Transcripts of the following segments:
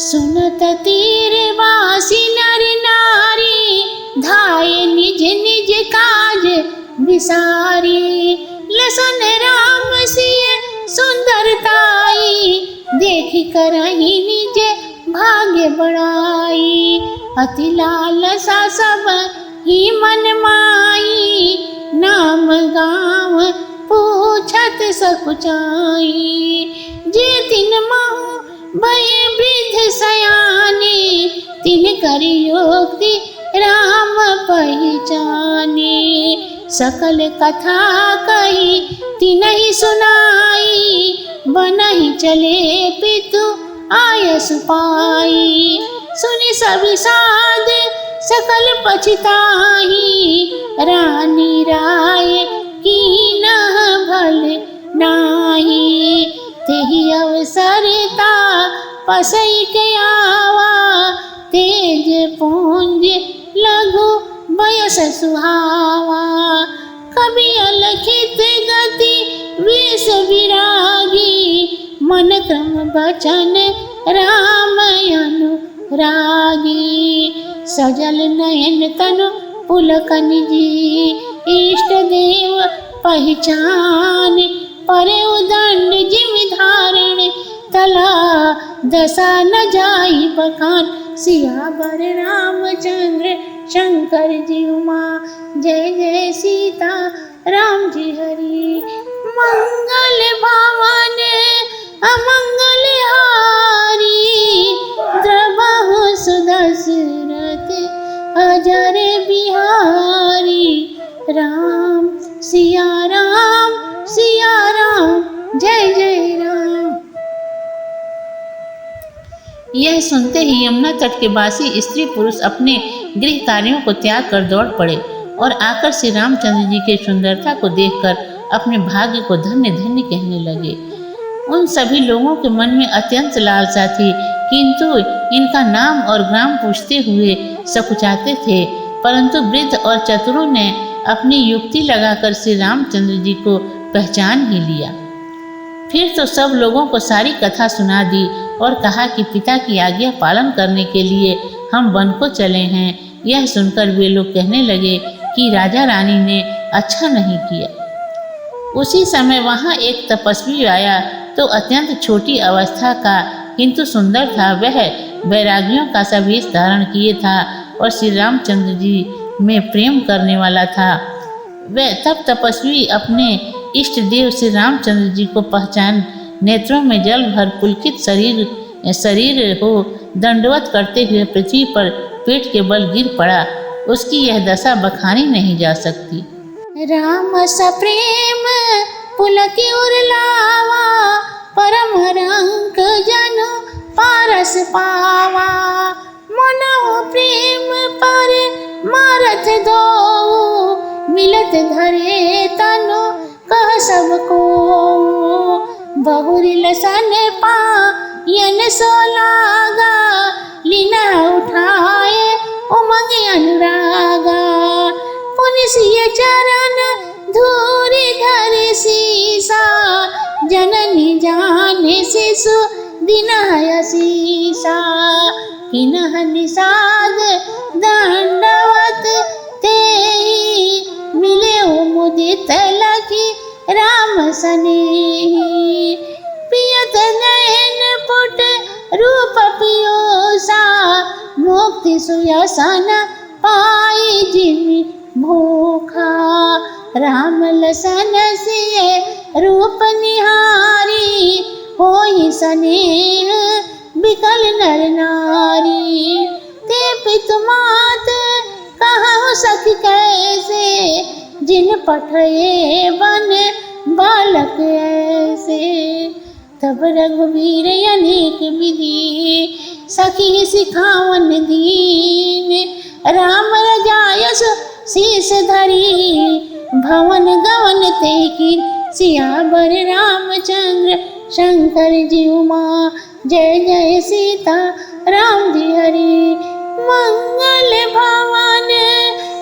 सुनत तीरवासी नर नारी, धाये निज निज काज विसारी। लसन राम सिय सुंदरताई, देखी करही निज भाग्य बढ़ाई। अति लालसा सब ही मन माई, नाम गाँव पूछत सकुचाई। जे तिन महु भय वृद्ध सयानी, तिन करियोक्ति राम पहिचानी। सकल कथा कही तिनहि सुनाई, बनहि चले पितु आयसु पाई। सुनि सभी साध सकल पछिताई, रानी राय कीन्ह भल नाही। तेहि अवसरता पसई के आवा, तेज पुंज लघु बयस सुहावा। कवि अलखित गति वेश विरागी, मन क्रम बचन राम अनुरागी। सजल नयन तनु पुलकन जी, इष्ट देव पहचान। परे उदंड जिम धारण, तला दशा न जाई बखान। सियावर रामचंद्र शंकर जी उमा, जय जय सीता राम जी हरि। मंगल भवन अमंगल हारी, द्रवहु सुदशरथ अजर बिहारी। राम सिया राम सिया राम, जय जय राम। यह सुनते ही यमुना तट के वासी स्त्री पुरुष अपने गृह कार्यों को त्याग कर दौड़ पड़े और आकर श्री रामचंद्र जी के सुंदरता को देखकर अपने भाग्य को धन्य धन्य कहने लगे। उन सभी लोगों के मन में अत्यंत लालसा थी, किंतु इनका नाम और ग्राम पूछते हुए सकुचाते थे। परंतु वृद्ध और चतुरों ने अपनी युक्ति लगाकर श्री रामचंद्र जी को पहचान ही लिया। फिर तो सब लोगों को सारी कथा सुना दी और कहा कि पिता की आज्ञा पालन करने के लिए हम वन को चले हैं। यह सुनकर वे लोग कहने लगे कि राजा रानी ने अच्छा नहीं किया। उसी समय वहाँ एक तपस्वी आया तो अत्यंत छोटी अवस्था का, किंतु सुंदर था। वह वैरागियों का सा वेश धारण किए था और श्री रामचंद्र जी में प्रेम करने वाला था। वह तब तपस्वी अपने इष्ट देव श्री रामचंद्र जी को पहचान नेत्रों में जल भर पुलकित शरीर हो दंडवत करते हुए पृथ्वी पर पेट के बल गिर पड़ा। उसकी यह दशा बखानी नहीं जा सकती। राम सप्रेम पुलकी उरलावा, परम रंक जनु पारस पावा। मनो प्रेम पर मारत दो, मिलत धरे तनु कह सबको। बहुरी लसन पायन सो लागा, लीना उठाए उमंग अनुरागा। पुनिसिय चरण धूरि धर सीसा, जननी जाने शिशु दिनय सीसा। किन्ह निषाद दंडवत तेहि, मिले मुदित लखी राम सनेही। पियत नयन पुट रूप पियोसा, मुक्ति सुयसन पाई जिमि भूखा। राम लसन सिय रूप निहारी, होई स्नेह बिकल नर नारी। ते पितु मात कहु सखी कैसे, जिन पठये बन बालक ऐसे। तब रघुवीर अनेक विधि, सखी सिखावन दीन। राम रजायस शीस धरी, भवन गवन ते कीन। सियावर रामचंद्र शंकर जी उमा, जय जय सीता राम जी हरि। मंगल भवन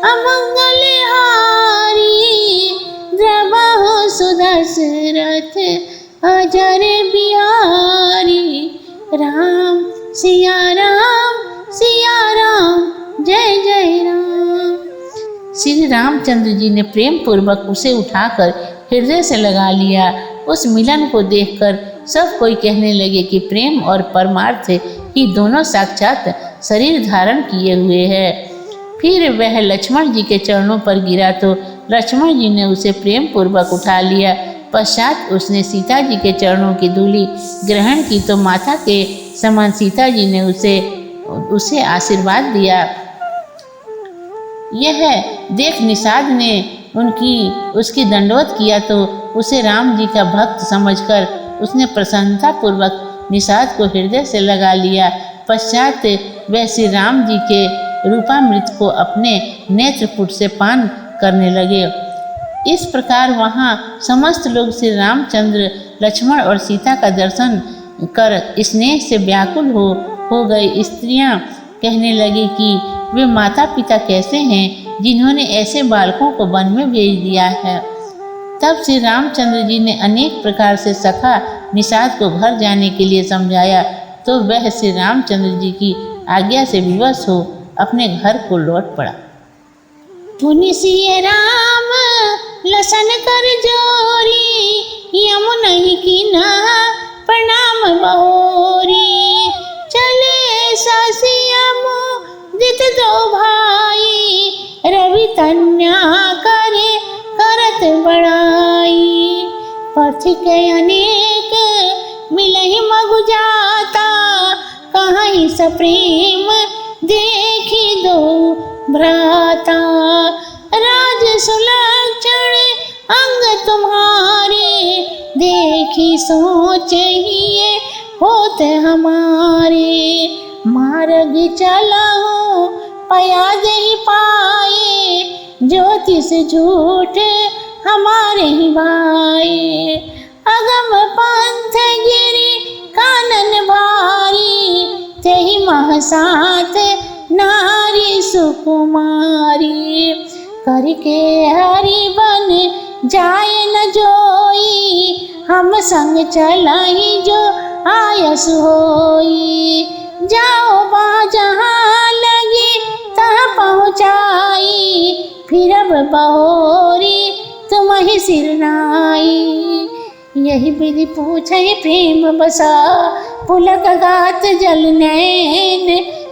अमंगल हारी, द्रवहु सुदशरथ अजर बिहारी। राम सिया राम जय जय राम। श्री रामचंद्र जी ने प्रेम पूर्वक उसे उठाकर हृदय से लगा लिया। उस मिलन को देखकर सब कोई कहने लगे कि प्रेम और परमार्थ ही दोनों साक्षात शरीर धारण किए हुए हैं। फिर वह लक्ष्मण जी के चरणों पर गिरा तो लक्ष्मण जी ने उसे प्रेम पूर्वक उठा लिया। पश्चात उसने सीता जी के चरणों की धूलि ग्रहण की तो माता के समान सीता जी ने उसे आशीर्वाद दिया। यह देख निषाद ने उसकी दंडवत किया तो उसे राम जी का भक्त समझकर उसने प्रसन्नता पूर्वक निषाद को हृदय से लगा लिया। पश्चात वह श्री राम जी के रूपामृत को अपने नेत्रपुट से पान करने लगे। इस प्रकार वहाँ समस्त लोग श्री रामचंद्र, लक्ष्मण और सीता का दर्शन कर स्नेह से व्याकुल हो गए। स्त्रियाँ कहने लगी कि वे माता पिता कैसे हैं जिन्होंने ऐसे बालकों को वन में भेज दिया है। तब श्री रामचंद्र जी ने अनेक प्रकार से सखा निषाद को घर जाने के लिए समझाया तो वह श्री रामचंद्र जी की आज्ञा से विवश हो अपने घर को लौट पड़ा। पुनि सिय राम लसन कर जोरी, यमुना कीना प्रणाम बहोरी। चले सासिया मुदित दो भाई, रवि कन्या करे करत बड़ाई। पथिक अनेक मिलहि मगु जाता, कहीं सप्रेम देखी दो भ्राता। राज सुलक्षण अंग तुम्हारे, देखी सोच ही होत हमारे। मार्ग चलाओ पया दे पाए, ज्योतिष झूठ हमारे ही भाई। अगम पंथ गिरी कानन भारी, तेहि महसात नारी सुकुमारी। करके हरि बन जाए न जोई, हम संग चलाई जो आयस होई। जाओ बा जहाँ लगी तहाँ पहुँचाई, फिर अब बहोरी तुम्हि सिर नाई। यही विधि पूछे प्रेम बसा, पुलक गात जल नैन।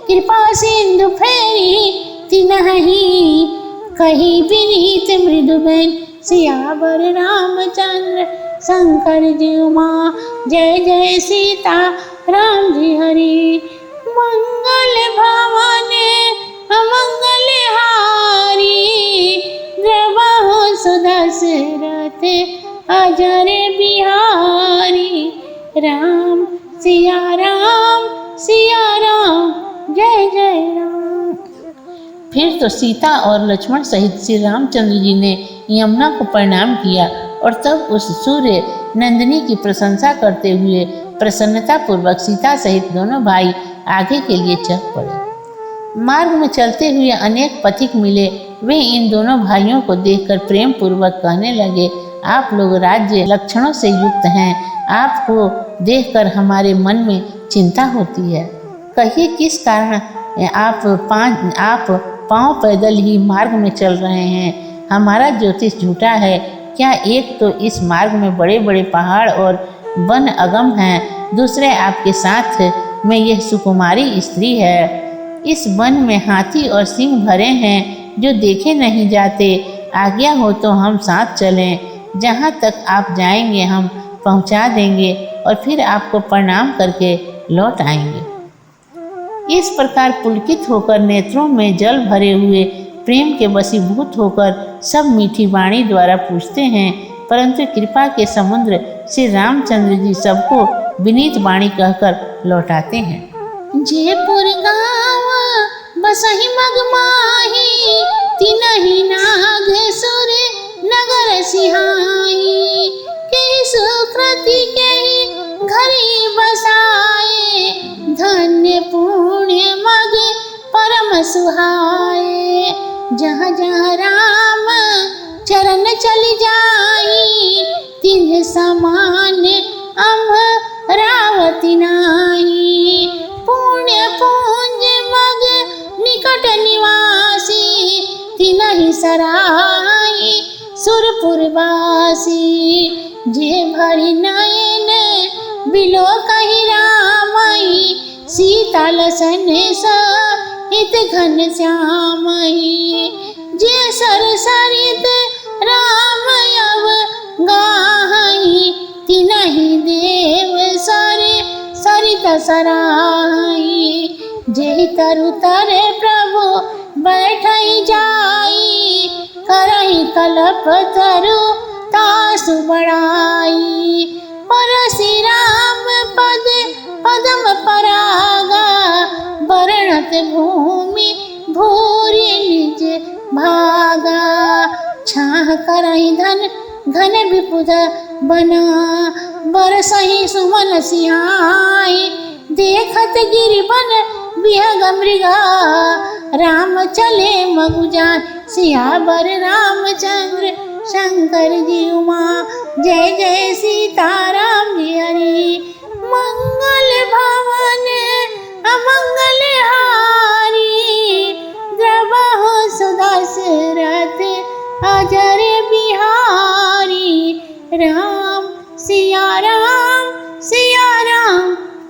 कृपा सिंधु फेरी तिनहि, कही विनीत मृदुबेन। सियावर रामचंद्र शंकर जी उमा, जय जय सीता राम जी हरि। मंगल भवन अमंगल हारी, द्रवहु सुदशरथ अजर बिहारी। राम सिया राम जय जय राम। फिर तो सीता और लक्ष्मण सहित श्री रामचंद्र जी ने यमुना को प्रणाम किया और तब उस सूर्य नंदिनी की प्रशंसा करते हुए प्रसन्नता पूर्वक सीता सहित दोनों भाई आगे के लिए चल पड़े। मार्ग में चलते हुए अनेक पथिक मिले। वे इन दोनों भाइयों को देखकर प्रेम पूर्वक कहने लगे, आप लोग राज्य लक्षणों से युक्त हैं। आपको देखकर हमारे मन में चिंता होती है। कहिए किस कारण आप पांव पैदल ही मार्ग में चल रहे हैं। हमारा ज्योतिष झूठा है क्या? एक तो इस मार्ग में बड़े बड़े पहाड़ और वन अगम हैं, दूसरे आपके साथ में यह सुकुमारी स्त्री है। इस वन में हाथी और सिंह भरे हैं जो देखे नहीं जाते। आज्ञा हो तो हम साथ चलें, जहाँ तक आप जाएंगे हम पहुँचा देंगे और फिर आपको प्रणाम करके लौट आएंगे। इस प्रकार पुलकित होकर नेत्रों में जल भरे हुए प्रेम के वशीभूत होकर सब मीठी वाणी द्वारा पूछते हैं, परंतु कृपा के समुद्र श्री रामचंद्र जी सबको विनीत वाणी कहकर लौटाते हैं। जयपुर गाँव बसहि मगमाही, तिनहि नाग सुर नगर सिहाई। के सुकृति के घरी बसाए, धन्य पुण्य मग परम सुहाए। जहाँ जहाँ राम चरण चली जाई, तिन्ह समान अमरावती नाई। पूर्ण सराई सुरपुरवासी। जे भरी नयन बिलो कही रामई सीता लसन सहित घन श्यामई। जे सरसरित राम अब गाई तिनहि देव सरित सराई। जेहि तरु तरे प्रभु बैठई जाई करहि कलप तरु तासु बड़ाई। परसि राम पदम परागा वर्णत भूमि भूरि निज भागा। छाह करहि घन विपुध बना बरसहि सुमन सिहाई। देखत गिरिवन बिहग मृगा राम चले मगुजान सियावर रामचंद्र शंकर जी उमा। जय जय सीताराम जी हरि। मंगल भवन अमंगल हारी द्रवहु सुदशरथ अजर बिहारी। राम सिया राम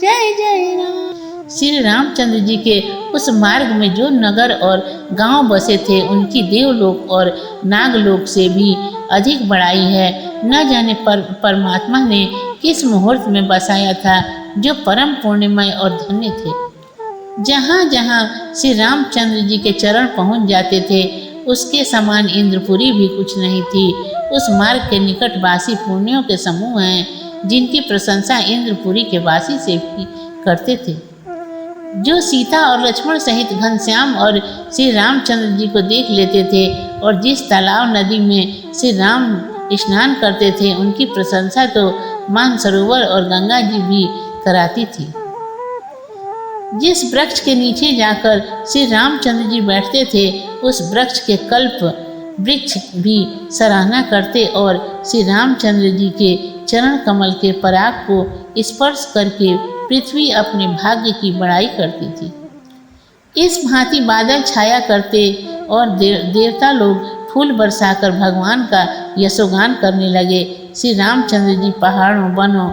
जय जय राम। श्री रामचंद्र जी के उस मार्ग में जो नगर और गांव बसे थे उनकी देवलोक और नागलोक से भी अधिक बड़ाई है। न जाने परमात्मा ने किस मुहूर्त में बसाया था जो परम पुण्यमय और धन्य थे। जहाँ जहाँ श्री रामचंद्र जी के चरण पहुँच जाते थे उसके समान इंद्रपुरी भी कुछ नहीं थी। उस मार्ग के निकट वासी पुण्यों के समूह हैं जिनकी प्रशंसा इंद्रपुरी के वासी से भी करते थे। जो सीता और लक्ष्मण सहित घनश्याम और श्री रामचंद्र जी को देख लेते थे और जिस तालाब नदी में श्री राम स्नान करते थे उनकी प्रशंसा तो मानसरोवर और गंगा जी भी कराती थी। जिस वृक्ष के नीचे जाकर श्री रामचंद्र जी बैठते थे उस वृक्ष के कल्प वृक्ष भी सराहना करते और श्री रामचंद्र जी के चरण कमल के पराग को स्पर्श करके पृथ्वी अपने भाग्य की बड़ाई करती थी। इस भांति बादल छाया करते और देवता लोग फूल बरसाकर भगवान का यशोगान करने लगे। श्री रामचंद्र जी पहाड़ों वनों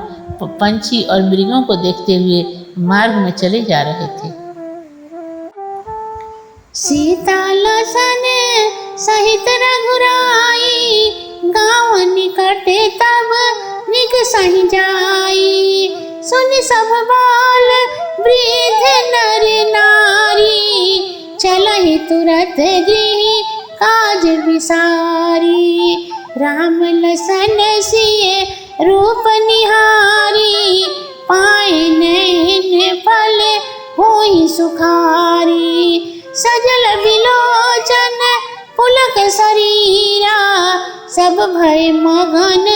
पंछी और मृगों को देखते हुए मार्ग में चले जा रहे थे। सीता लसन सहित रघुराई गाँव निकटे तब निक सही जाई। सुनि सब बाल वृद्ध नर नारी चलहि तुरत गृह काज विसारी। राम लसन सिए रूप निहारी पाए नैन फल होई सुखारी। सजल विलोचन पुलक शरीरा सब भय मगन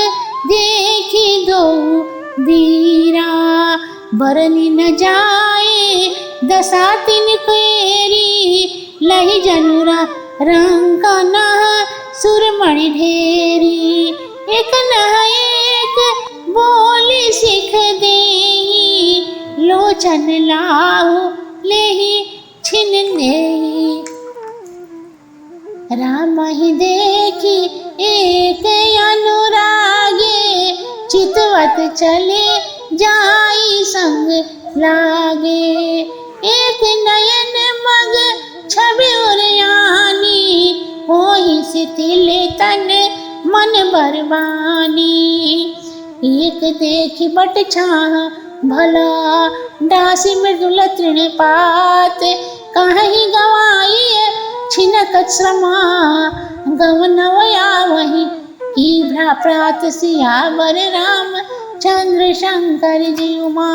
देखी दो वीरा। बरनी न जाए दशा तिन केरी लही जनुरा रंग नह सुरमणि ढेरी। एक नह एक बोली सिख देई लोचन लाहु लेहि छिन देई। राम ही देखी एक अनुरागे चितवत चले जाई संग लागे। एक नयन मग छवि उरयानी होई शिथिल तन मन बरबानी। एक देखी बट छाह भला डासी मृदुल तृण पात कहीं गवाई छिनक श्रमा गवनवया वही की प्रात सियावर राम चंद्र शंकर जी उमा।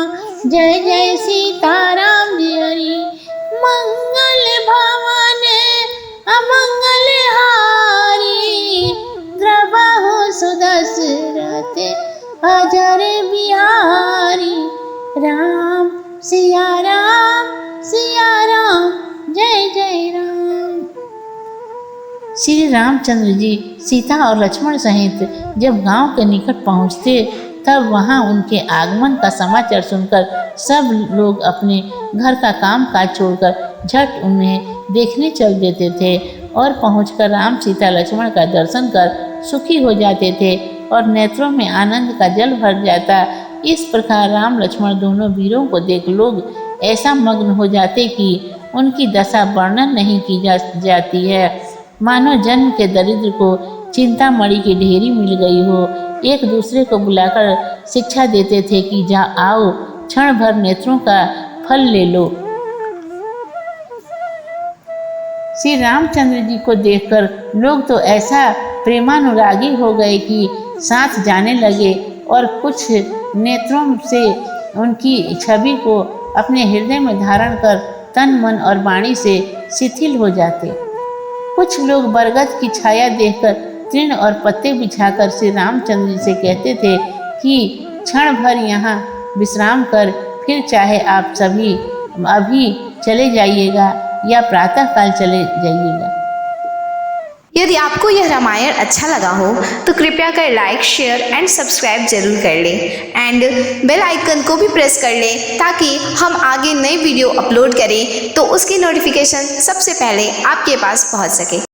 जय जय सीताराम जी हरि। मंगल भवन अमंगल हारी द्रवहु सुदशरथ अजर बिहारी। राम सिया राम जय जय राम। श्री रामचंद्र जी सीता और लक्ष्मण सहित जब गांव के निकट पहुंचते तब वहां उनके आगमन का समाचार सुनकर सब लोग अपने घर का काम काज छोड़कर झट उन्हें देखने चल देते थे और पहुंचकर राम सीता लक्ष्मण का दर्शन कर सुखी हो जाते थे और नेत्रों में आनंद का जल भर जाता। इस प्रकार राम लक्ष्मण दोनों वीरों को देख लोग ऐसा मग्न हो जाते कि उनकी दशा वर्णन नहीं की जाती है। मानो जन्म के दरिद्र को चिंतामणि की ढेरी मिल गई हो। एक दूसरे को बुलाकर शिक्षा देते थे कि जा आओ, क्षण भर नेत्रों का फल ले लो। श्री रामचंद्र जी को देखकर लोग तो ऐसा प्रेमानुरागी हो गए कि साथ जाने लगे और कुछ नेत्रों से उनकी छवि को अपने हृदय में धारण कर तन मन और वाणी से शिथिल हो जाते। कुछ लोग बरगद की छाया देखकर तृण और पत्ते बिछाकर श्री रामचंद्र जी से कहते थे कि क्षण भर यहाँ विश्राम कर फिर चाहे आप सभी अभी चले जाइएगा या प्रातःकाल चले जाइएगा। यदि आपको यह रामायण अच्छा लगा हो तो कृपया कर लाइक, शेयर एंड सब्सक्राइब जरूर कर लें एंड बेल आइकन को भी प्रेस कर लें ताकि हम आगे नई वीडियो अपलोड करें तो उसकी नोटिफिकेशन सबसे पहले आपके पास पहुंच सके।